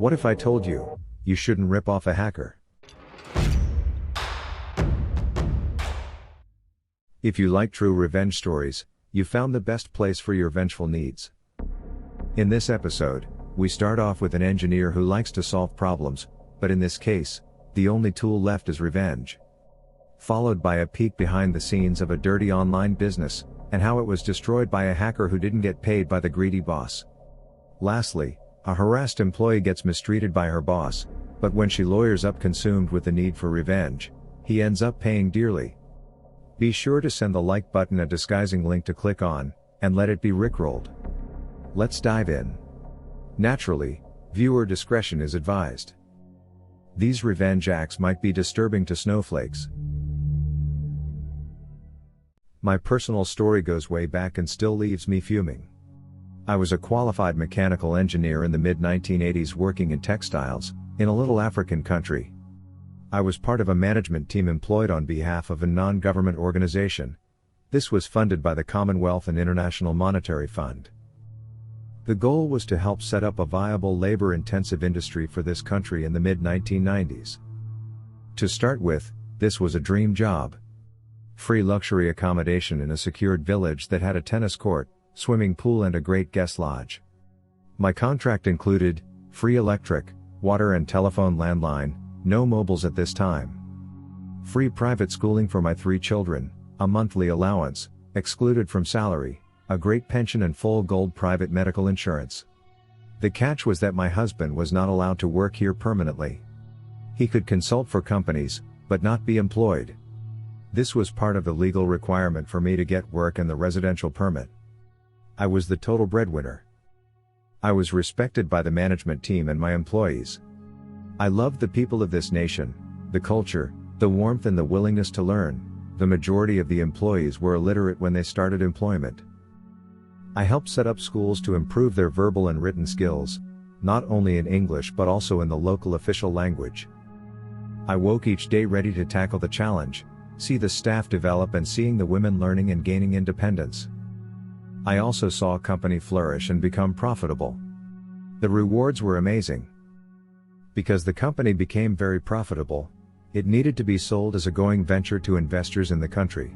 What if I told you, you shouldn't rip off a hacker? If you like true revenge stories, you found the best place for your vengeful needs. In this episode, we start off with an engineer who likes to solve problems, but in this case, the only tool left is revenge. Followed by a peek behind the scenes of a dirty online business, and how it was destroyed by a hacker who didn't get paid by the greedy boss. Lastly, a harassed employee gets mistreated by her boss, but when she lawyers up consumed with the need for revenge, he ends up paying dearly. Be sure to send the like button a disguising link to click on, and let it be rickrolled. Let's dive in. Naturally, viewer discretion is advised. These revenge acts might be disturbing to snowflakes. My personal story goes way back and still leaves me fuming. I was a qualified mechanical engineer in the mid-1980s working in textiles, in a little African country. I was part of a management team employed on behalf of a non-government organization. This was funded by the Commonwealth and International Monetary Fund. The goal was to help set up a viable labor-intensive industry for this country in the mid-1990s. To start with, this was a dream job. Free luxury accommodation in a secured village that had a tennis court, swimming pool and a great guest lodge. My contract included free electric, water and telephone landline, no mobiles at this time. Free private schooling for my 3 children, a monthly allowance, excluded from salary, a great pension and full gold private medical insurance. The catch was that my husband was not allowed to work here permanently. He could consult for companies, but not be employed. This was part of the legal requirement for me to get work and the residential permit. I was the total breadwinner. I was respected by the management team and my employees. I loved the people of this nation, the culture, the warmth and the willingness to learn. The majority of the employees were illiterate when they started employment. I helped set up schools to improve their verbal and written skills, not only in English but also in the local official language. I woke each day ready to tackle the challenge, see the staff develop and seeing the women learning and gaining independence. I also saw a company flourish and become profitable. The rewards were amazing. Because the company became very profitable, it needed to be sold as a going venture to investors in the country.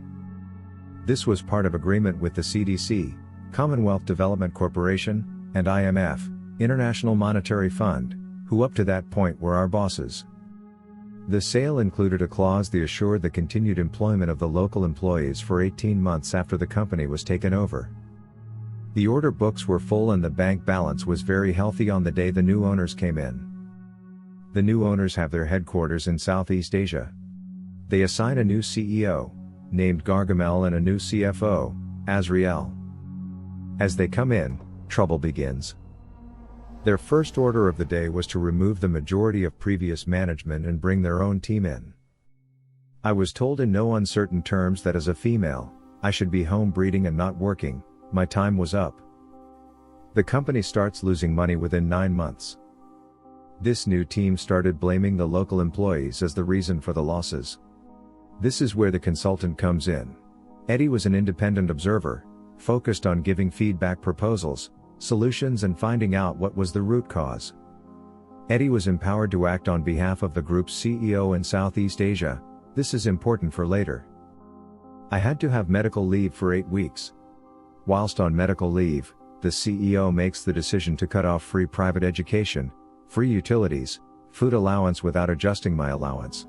This was part of agreement with the CDC, Commonwealth Development Corporation, and IMF, International Monetary Fund, who up to that point were our bosses. The sale included a clause that assured the continued employment of the local employees for 18 months after the company was taken over. The order books were full and the bank balance was very healthy on the day the new owners came in. The new owners have their headquarters in Southeast Asia. They assign a new CEO, named Gargamel, and a new CFO, Azriel. As they come in, trouble begins. Their first order of the day was to remove the majority of previous management and bring their own team in. I was told in no uncertain terms that as a female, I should be home breeding and not working. My time was up. The company starts losing money within 9 months. This new team started blaming the local employees as the reason for the losses. This is where the consultant comes in. Eddie was an independent observer, focused on giving feedback, proposals, solutions and finding out what was the root cause. Eddie was empowered to act on behalf of the group's CEO in Southeast Asia. This is important for later. I had to have medical leave for 8 weeks. Whilst on medical leave, the CEO makes the decision to cut off free private education, free utilities, food allowance without adjusting my allowance.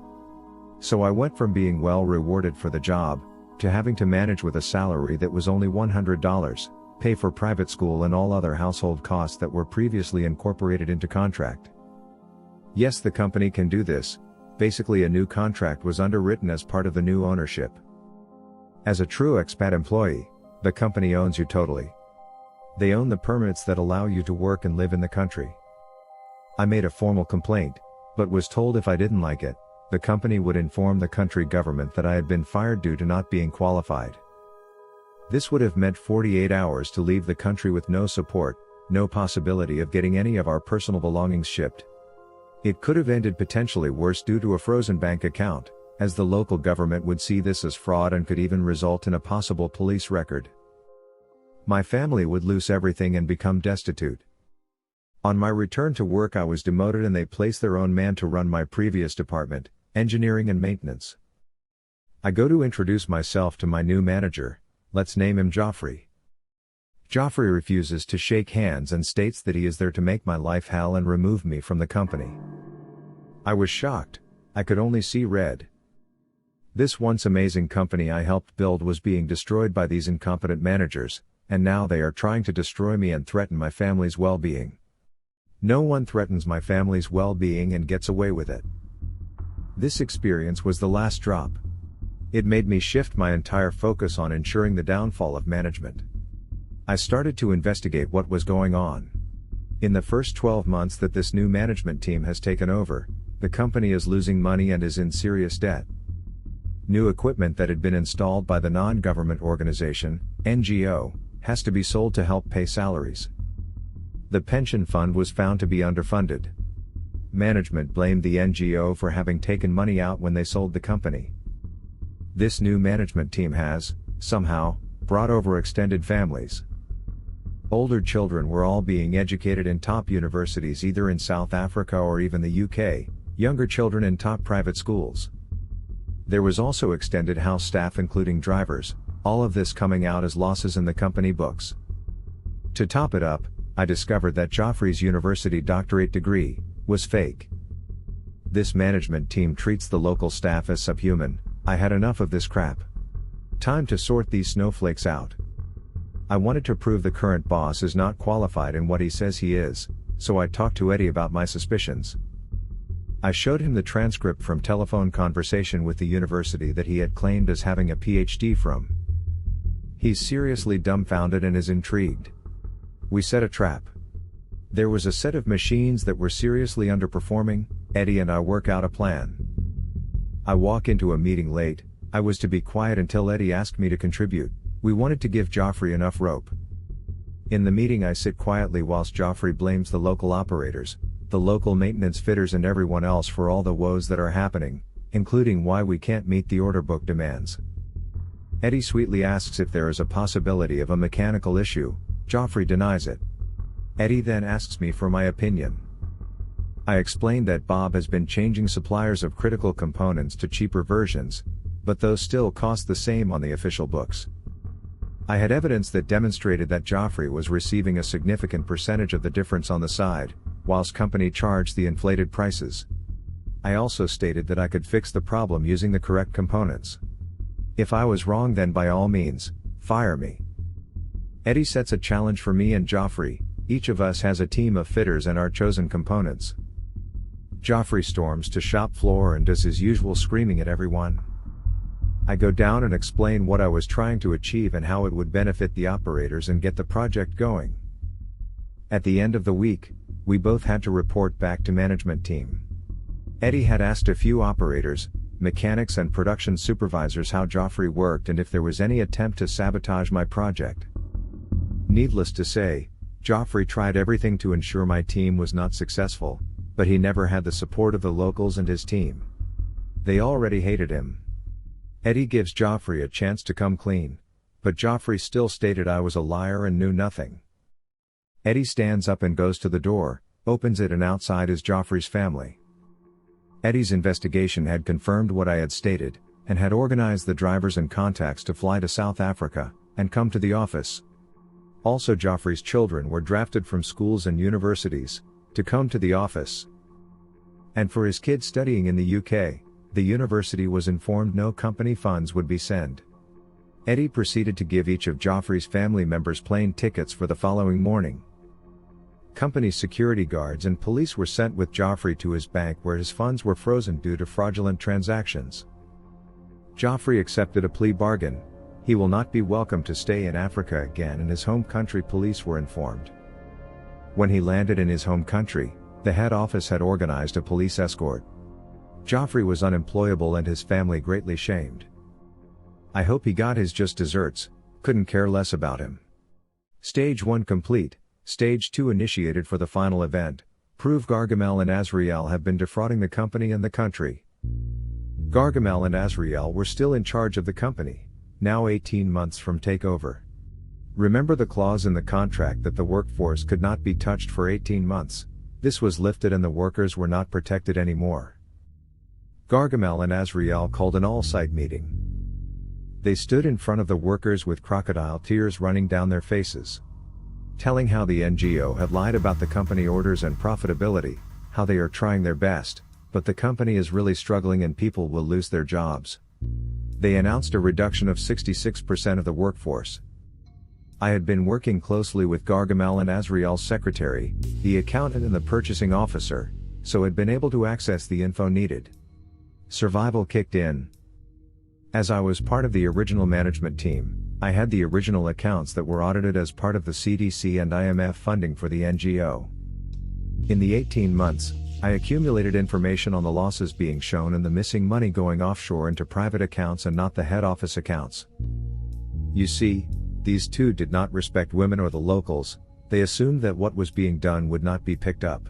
So I went from being well rewarded for the job, to having to manage with a salary that was only $100, pay for private school and all other household costs that were previously incorporated into contract. Yes, the company can do this. Basically, a new contract was underwritten as part of the new ownership. As a true expat employee, the company owns you totally. They own the permits that allow you to work and live in the country. I made a formal complaint, but was told if I didn't like it, the company would inform the country government that I had been fired due to not being qualified. This would have meant 48 hours to leave the country with no support, no possibility of getting any of our personal belongings shipped. It could have ended potentially worse due to a frozen bank account, as the local government would see this as fraud and could even result in a possible police record. My family would lose everything and become destitute. On my return to work, I was demoted and they placed their own man to run my previous department, engineering and maintenance. I go to introduce myself to my new manager, let's name him Joffrey. Joffrey refuses to shake hands and states that he is there to make my life hell and remove me from the company. I was shocked, I could only see red. This once amazing company I helped build was being destroyed by these incompetent managers, and now they are trying to destroy me and threaten my family's well-being. No one threatens my family's well-being and gets away with it. This experience was the last drop. It made me shift my entire focus on ensuring the downfall of management. I started to investigate what was going on. In the first 12 months that this new management team has taken over, the company is losing money and is in serious debt. New equipment that had been installed by the non-government organization, NGO, has to be sold to help pay salaries. The pension fund was found to be underfunded. Management blamed the NGO for having taken money out when they sold the company. This new management team has, somehow, brought over extended families. Older children were all being educated in top universities either in South Africa or even the UK, younger children in top private schools. There was also extended house staff including drivers, all of this coming out as losses in the company books. To top it up, I discovered that Joffrey's university doctorate degree was fake. This management team treats the local staff as subhuman. I had enough of this crap. Time to sort these snowflakes out. I wanted to prove the current boss is not qualified in what he says he is, so I talked to Eddie about my suspicions. I showed him the transcript from telephone conversation with the university that he had claimed as having a PhD from. He's seriously dumbfounded and is intrigued. We set a trap. There was a set of machines that were seriously underperforming. Eddie and I work out a plan. I walk into a meeting late. I was to be quiet until Eddie asked me to contribute. We wanted to give Joffrey enough rope. In the meeting I sit quietly whilst Joffrey blames the local operators, the local maintenance fitters and everyone else for all the woes that are happening, including why we can't meet the order book demands. Eddie sweetly asks if there is a possibility of a mechanical issue. Joffrey denies it. Eddie then asks me for my opinion. I explained that Bob has been changing suppliers of critical components to cheaper versions, but those still cost the same on the official books. I had evidence that demonstrated that Joffrey was receiving a significant percentage of the difference on the side, whilst company charged the inflated prices. I also stated that I could fix the problem using the correct components. If I was wrong, then by all means, fire me. Eddie sets a challenge for me and Joffrey. Each of us has a team of fitters and our chosen components. Joffrey storms to shop floor and does his usual screaming at everyone. I go down and explain what I was trying to achieve and how it would benefit the operators and get the project going. At the end of the week, we both had to report back to management team. Eddie had asked a few operators, mechanics and production supervisors how Joffrey worked and if there was any attempt to sabotage my project. Needless to say, Joffrey tried everything to ensure my team was not successful, but he never had the support of the locals and his team. They already hated him. Eddie gives Joffrey a chance to come clean, but Joffrey still stated I was a liar and knew nothing. Eddie stands up and goes to the door, opens it, and outside is Joffrey's family. Eddie's investigation had confirmed what I had stated, and had organized the drivers and contacts to fly to South Africa, and come to the office. Also, Joffrey's children were drafted from schools and universities, to come to the office. And for his kids studying in the UK, the university was informed no company funds would be sent. Eddie proceeded to give each of Joffrey's family members plane tickets for the following morning. Company security guards and police were sent with Joffrey to his bank where his funds were frozen due to fraudulent transactions. Joffrey accepted a plea bargain. He will not be welcome to stay in Africa again, and his home country police were informed. When he landed in his home country, the head office had organized a police escort. Joffrey was unemployable and his family greatly shamed. I hope he got his just desserts, couldn't care less about him. Stage 1 complete, Stage 2 initiated for the final event. Prove Gargamel and Azrael have been defrauding the company and the country. Gargamel and Azrael were still in charge of the company, now 18 months from takeover. Remember the clause in the contract that the workforce could not be touched for 18 months? This was lifted and the workers were not protected anymore. Gargamel and Azrael called an all-site meeting. They stood in front of the workers with crocodile tears running down their faces, telling how the NGO had lied about the company orders and profitability, how they are trying their best, but the company is really struggling and people will lose their jobs. They announced a reduction of 66% of the workforce. I had been working closely with Gargamel and Azrael's secretary, the accountant and the purchasing officer, so had been able to access the info needed. Survival kicked in. As I was part of the original management team, I had the original accounts that were audited as part of the CDC and IMF funding for the NGO. In the 18 months, I accumulated information on the losses being shown and the missing money going offshore into private accounts and not the head office accounts. You see, these two did not respect women or the locals. They assumed that what was being done would not be picked up.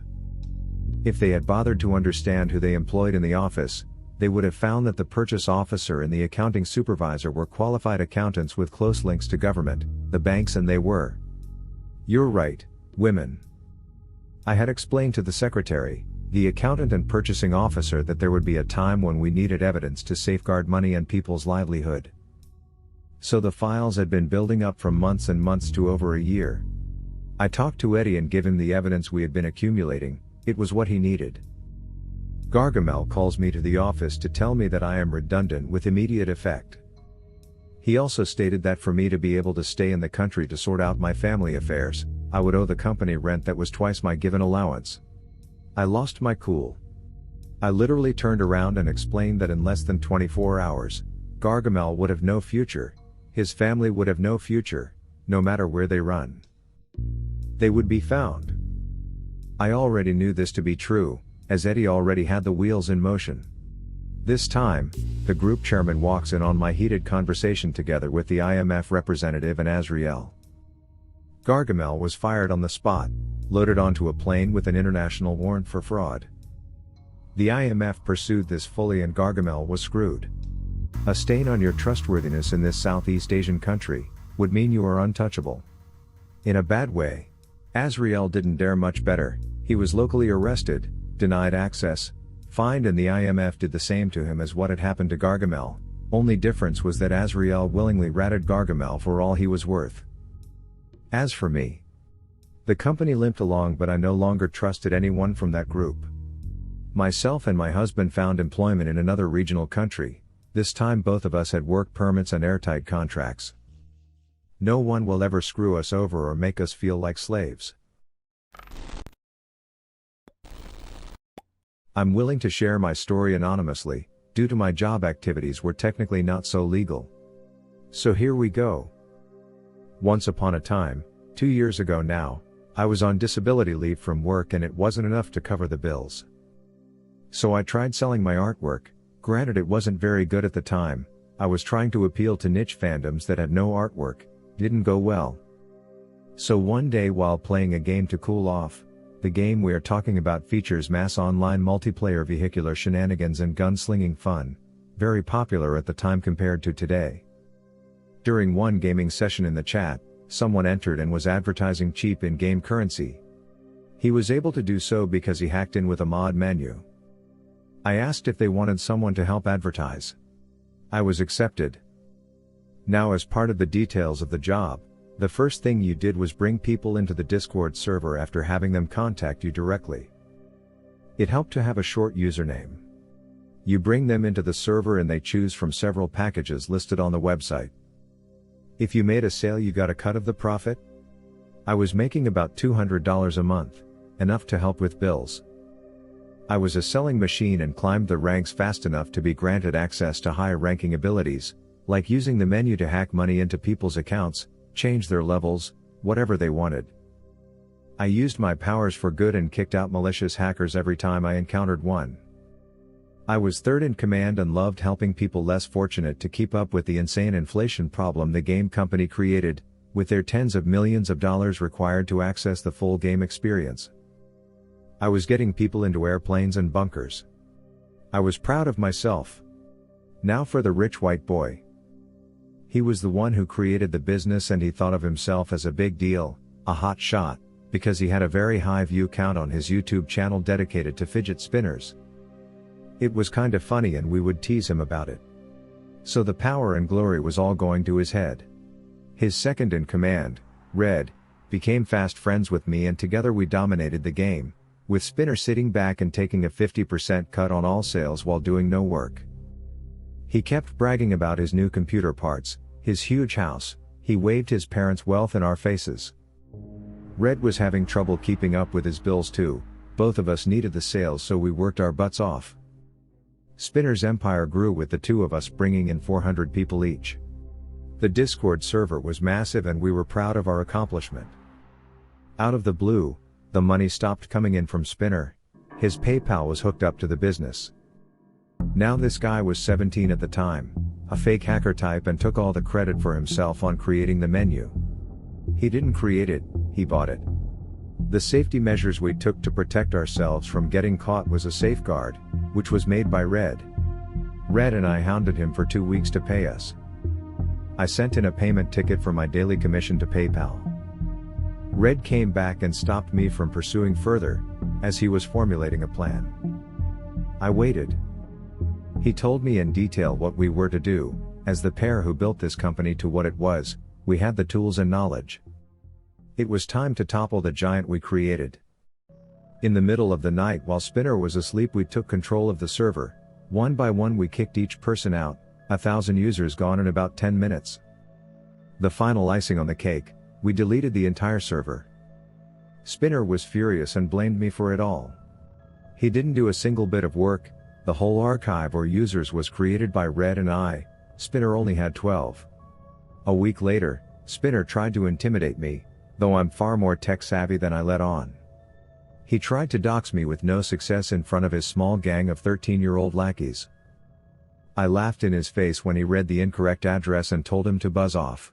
If they had bothered to understand who they employed in the office, they would have found that the purchase officer and the accounting supervisor were qualified accountants with close links to government, the banks, and they were. You're right, women. I had explained to the secretary, the accountant and purchasing officer that there would be a time when we needed evidence to safeguard money and people's livelihood. So the files had been building up from months and months to over a year. I talked to Eddie and gave him the evidence we had been accumulating. It was what he needed. Gargamel calls me to the office to tell me that I am redundant with immediate effect. He also stated that for me to be able to stay in the country to sort out my family affairs, I would owe the company rent that was twice my given allowance. I lost my cool. I literally turned around and explained that in less than 24 hours, Gargamel would have no future, his family would have no future, no matter where they run. They would be found. I already knew this to be true, as Eddie already had the wheels in motion. This time, the group chairman walks in on my heated conversation together with the IMF representative and Azrael. Gargamel was fired on the spot, loaded onto a plane with an international warrant for fraud. The IMF pursued this fully and Gargamel was screwed. A stain on your trustworthiness in this Southeast Asian country would mean you are untouchable. In a bad way. Azrael didn't dare much better. He was locally arrested, denied access, fined, and the IMF did the same to him as what had happened to Gargamel. Only difference was that Azrael willingly ratted Gargamel for all he was worth. As for me, the company limped along, but I no longer trusted anyone from that group. Myself and my husband found employment in another regional country. This time both of us had work permits and airtight contracts. No one will ever screw us over or make us feel like slaves. I'm willing to share my story anonymously, due to my job activities were technically not so legal. So here we go. Once upon a time, 2 years ago now, I was on disability leave from work and it wasn't enough to cover the bills. So I tried selling my artwork. Granted, it wasn't very good at the time. I was trying to appeal to niche fandoms that had no artwork. Didn't go well. So one day while playing a game to cool off, the game we are talking about features mass online multiplayer vehicular shenanigans and gunslinging fun, very popular at the time compared to today. During one gaming session in the chat, someone entered and was advertising cheap in-game currency. He was able to do so because he hacked in with a mod menu. I asked if they wanted someone to help advertise. I was accepted. Now, as part of the details of the job, the first thing you did was bring people into the Discord server after having them contact you directly. It helped to have a short username. You bring them into the server and they choose from several packages listed on the website. If you made a sale, you got a cut of the profit. I was making about $200 a month, enough to help with bills. I was a selling machine and climbed the ranks fast enough to be granted access to high-ranking abilities, like using the menu to hack money into people's accounts, change their levels, whatever they wanted. I used my powers for good and kicked out malicious hackers every time I encountered one. I was third in command and loved helping people less fortunate to keep up with the insane inflation problem the game company created, with their tens of millions of dollars required to access the full game experience. I was getting people into airplanes and bunkers. I was proud of myself. Now for the rich white boy. He was the one who created the business and he thought of himself as a big deal, a hot shot, because he had a very high view count on his YouTube channel dedicated to fidget spinners. It was kind of funny and we would tease him about it. So the power and glory was all going to his head. His second in command, Red, became fast friends with me and together we dominated the game, with Spinner sitting back and taking a 50% cut on all sales while doing no work. He kept bragging about his new computer parts, his huge house, he waved his parents' wealth in our faces. Red was having trouble keeping up with his bills too, both of us needed the sales so we worked our butts off. Spinner's empire grew with the two of us bringing in 400 people each. The Discord server was massive and we were proud of our accomplishment. Out of the blue, the money stopped coming in from Spinner. His PayPal was hooked up to the business. Now this guy was 17 at the time, a fake hacker type and took all the credit for himself on creating the menu. He didn't create it, he bought it. The safety measures we took to protect ourselves from getting caught was a safeguard, which was made by Red. Red and I hounded him for 2 weeks to pay us. I sent in a payment ticket for my daily commission to PayPal. Red came back and stopped me from pursuing further, as he was formulating a plan. I waited. He told me in detail what we were to do, as the pair who built this company to what it was, we had the tools and knowledge. It was time to topple the giant we created. In the middle of the night while Spinner was asleep we took control of the server, one by one we kicked each person out, 1,000 users gone in about 10 minutes. The final icing on the cake, we deleted the entire server. Spinner was furious and blamed me for it all. He didn't do a single bit of work, the whole archive or users was created by Red and I, Spinner only had 12. A week later, Spinner tried to intimidate me, though I'm far more tech savvy than I let on. He tried to dox me with no success in front of his small gang of 13-year-old lackeys. I laughed in his face when he read the incorrect address and told him to buzz off.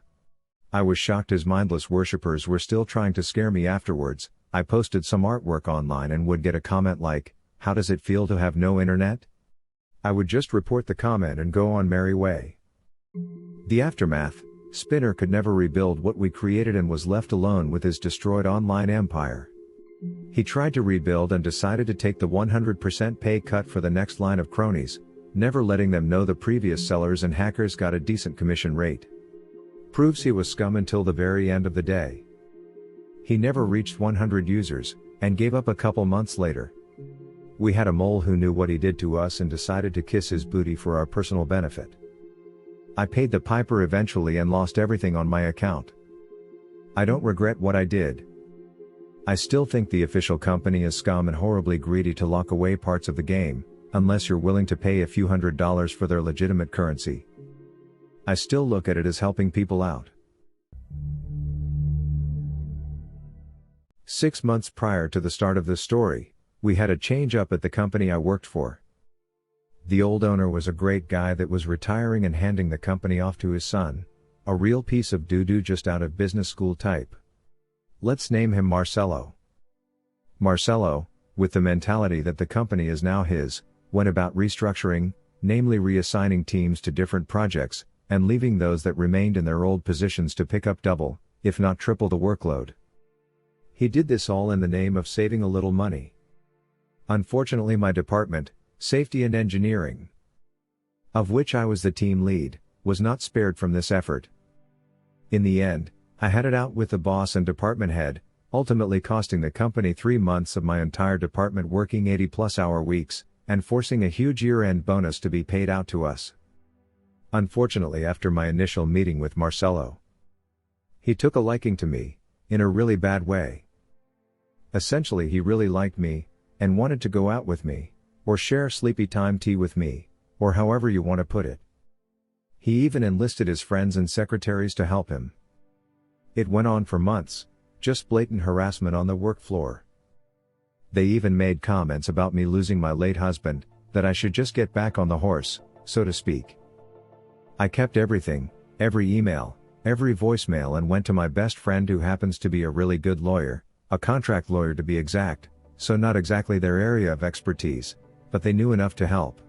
I was shocked his mindless worshippers were still trying to scare me afterwards. I posted some artwork online and would get a comment like, "How does it feel to have no internet?" I would just report the comment and go on merry way. The aftermath, Spinner could never rebuild what we created and was left alone with his destroyed online empire. He tried to rebuild and decided to take the 100% pay cut for the next line of cronies, never letting them know the previous sellers and hackers got a decent commission rate. Proves he was scum until the very end of the day. He never reached 100 users, and gave up a couple months later. We had a mole who knew what he did to us and decided to kiss his booty for our personal benefit. I paid the piper eventually and lost everything on my account. I don't regret what I did. I still think the official company is scum and horribly greedy to lock away parts of the game, unless you're willing to pay a few $100s for their legitimate currency. I still look at it as helping people out. 6 months prior to the start of this story, we had a change up at the company I worked for. The old owner was a great guy that was retiring and handing the company off to his son, a real piece of doo-doo just out of business school type. Let's name him Marcelo. Marcelo, with the mentality that the company is now his, went about restructuring, namely reassigning teams to different projects, and leaving those that remained in their old positions to pick up double, if not triple the workload. He did this all in the name of saving a little money. Unfortunately my department, Safety and Engineering, of which I was the team lead, was not spared from this effort. In the end, I had it out with the boss and department head, ultimately costing the company 3 months of my entire department working 80+ hour weeks, and forcing a huge year-end bonus to be paid out to us. Unfortunately, after my initial meeting with Marcelo, he took a liking to me, in a really bad way. Essentially he really liked me, and wanted to go out with me, or share sleepy time tea with me, or however you want to put it. He even enlisted his friends and secretaries to help him. It went on for months, just blatant harassment on the work floor. They even made comments about me losing my late husband, that I should just get back on the horse, so to speak. I kept everything, every email, every voicemail and went to my best friend who happens to be a really good lawyer, a contract lawyer to be exact, so not exactly their area of expertise, but they knew enough to help.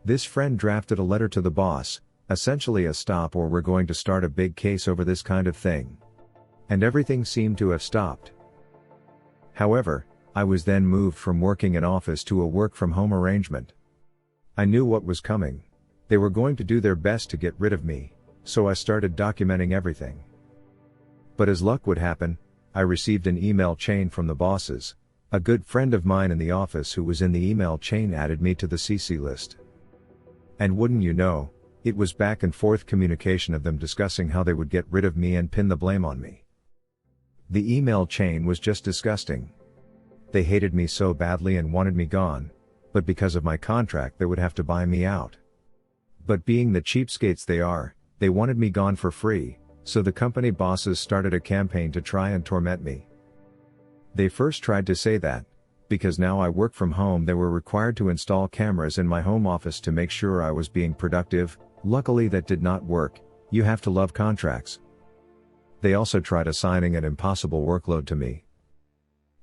This friend drafted a letter to the boss, Essentially a stop or we're going to start a big case over this kind of thing. And everything seemed to have stopped. However, I was then moved from working in office to a work from home arrangement. I knew what was coming. They were going to do their best to get rid of me, so I started documenting everything. But as luck would happen, I received an email chain from the bosses. A good friend of mine in the office who was in the email chain added me to the CC list. And wouldn't you know, it was back and forth communication of them discussing how they would get rid of me and pin the blame on me. The email chain was just disgusting. They hated me so badly and wanted me gone, but because of my contract they would have to buy me out. But being the cheapskates they are, they wanted me gone for free, so the company bosses started a campaign to try and torment me. They first tried to say that, because now I work from home, they were required to install cameras in my home office to make sure I was being productive. Luckily that did not work. You have to love contracts. They also tried assigning an impossible workload to me.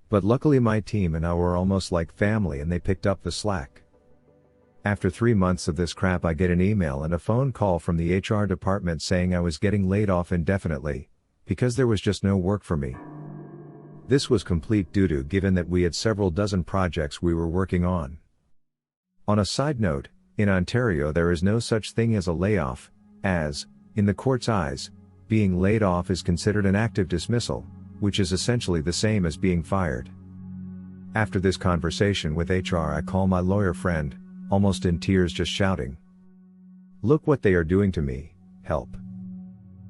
But luckily my team and I were almost like family and they picked up the slack. After 3 months of this crap I get an email and a phone call from the HR department saying I was getting laid off indefinitely, because there was just no work for me. This was complete doo-doo given that we had several dozen projects we were working on. On a side note, in Ontario there is no such thing as a layoff, as, in the court's eyes, being laid off is considered an active dismissal, which is essentially the same as being fired. After this conversation with HR I call my lawyer friend, almost in tears just shouting, "Look what they are doing to me, help."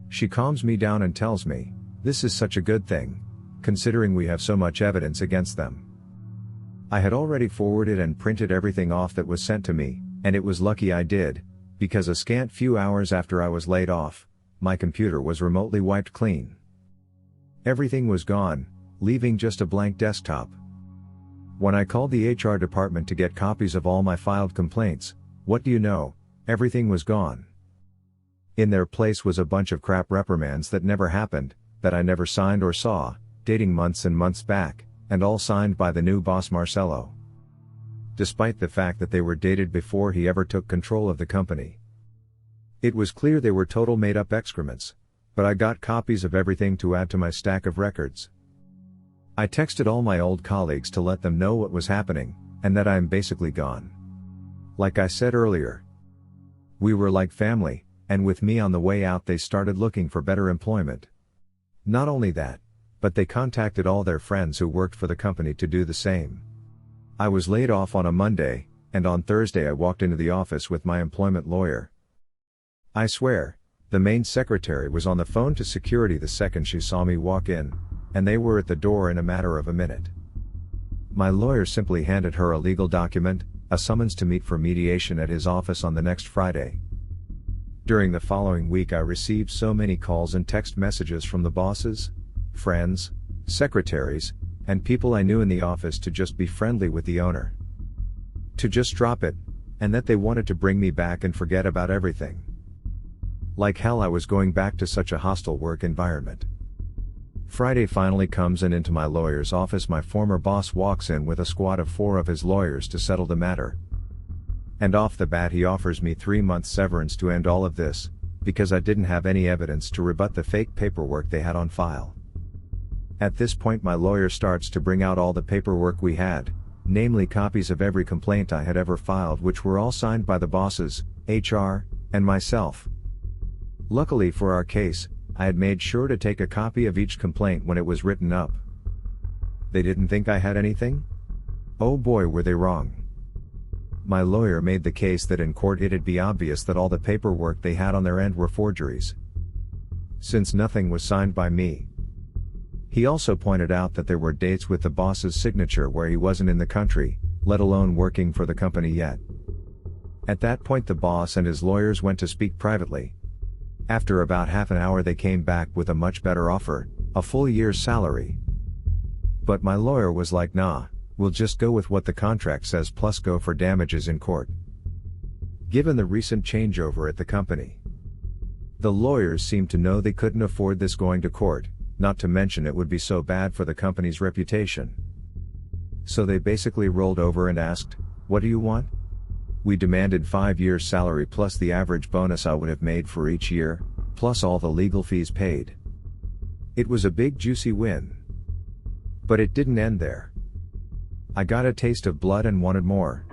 She calms me down and tells me, this is such a good thing, considering we have so much evidence against them. I had already forwarded and printed everything off that was sent to me, and it was lucky I did, because a scant few hours after I was laid off, my computer was remotely wiped clean. Everything was gone, leaving just a blank desktop. When I called the HR department to get copies of all my filed complaints, what do you know, everything was gone. In their place was a bunch of crap reprimands that never happened, that I never signed or saw, dating months and months back, and all signed by the new boss Marcelo. Despite the fact that they were dated before he ever took control of the company. It was clear they were total made-up excrements, but I got copies of everything to add to my stack of records. I texted all my old colleagues to let them know what was happening, and that I am basically gone. Like I said earlier, we were like family, and with me on the way out they started looking for better employment. Not only that, but they contacted all their friends who worked for the company to do the same. I was laid off on a Monday, and on Thursday I walked into the office with my employment lawyer. I swear, the main secretary was on the phone to security the second she saw me walk in, and they were at the door in a matter of a minute. My lawyer simply handed her a legal document, a summons to meet for mediation at his office on the next Friday. During the following week I received so many calls and text messages from the bosses, friends, secretaries, and people I knew in the office to just be friendly with the owner. To just drop it, and that they wanted to bring me back and forget about everything. Like hell I was going back to such a hostile work environment. Friday finally comes and into my lawyer's office my former boss walks in with a squad of 4 of his lawyers to settle the matter. And off the bat he offers me 3 months severance to end all of this, because I didn't have any evidence to rebut the fake paperwork they had on file. At this point my lawyer starts to bring out all the paperwork we had, namely copies of every complaint I had ever filed which were all signed by the bosses, HR, and myself. Luckily for our case, I had made sure to take a copy of each complaint when it was written up. They didn't think I had anything? Oh boy were they wrong. My lawyer made the case that in court it'd be obvious that all the paperwork they had on their end were forgeries, since nothing was signed by me. He also pointed out that there were dates with the boss's signature where he wasn't in the country, let alone working for the company yet. At that point the boss and his lawyers went to speak privately. After about half an hour they came back with a much better offer, a full year's salary. But my lawyer was like, nah, we'll just go with what the contract says plus go for damages in court. Given the recent changeover at the company, the lawyers seemed to know they couldn't afford this going to court, not to mention it would be so bad for the company's reputation. So they basically rolled over and asked, what do you want? We demanded 5 years' salary plus the average bonus I would have made for each year, plus all the legal fees paid. It was a big juicy win. But it didn't end there. I got a taste of blood and wanted more.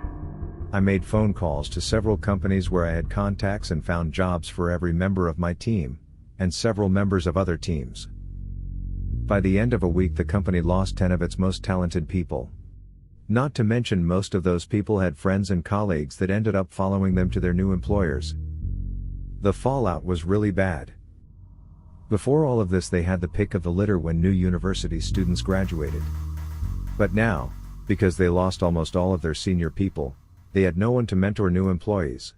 I made phone calls to several companies where I had contacts and found jobs for every member of my team, and several members of other teams. By the end of a week the company lost 10 of its most talented people. Not to mention most of those people had friends and colleagues that ended up following them to their new employers. The fallout was really bad. Before all of this they had the pick of the litter when new university students graduated. But now, because they lost almost all of their senior people, they had no one to mentor new employees.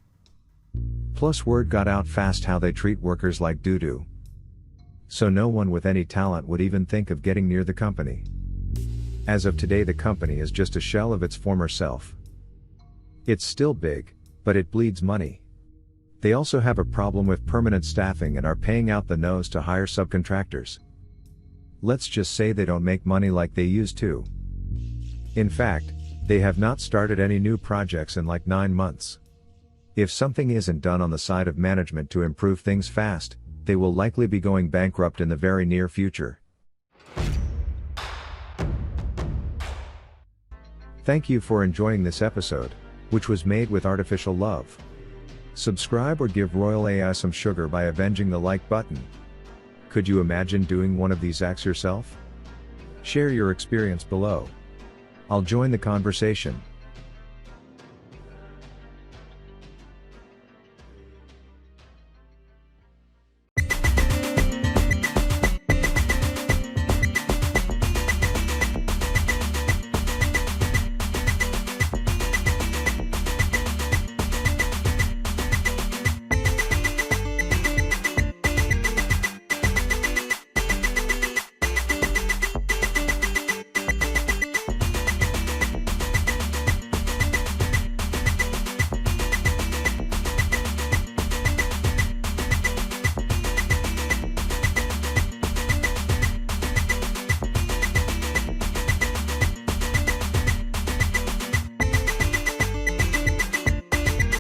Plus word got out fast how they treat workers like doo-doo. So no one with any talent would even think of getting near the company. As of today the company is just a shell of its former self. It's still big, but it bleeds money. They also have a problem with permanent staffing and are paying out the nose to hire subcontractors. Let's just say they don't make money like they used to. In fact, they have not started any new projects in like 9 months. If something isn't done on the side of management to improve things fast, they will likely be going bankrupt in the very near future. Thank you for enjoying this episode, which was made with artificial love. Subscribe or give Royal AI some sugar by avenging the like button. Could you imagine doing one of these acts yourself? Share your experience below. I'll join the conversation.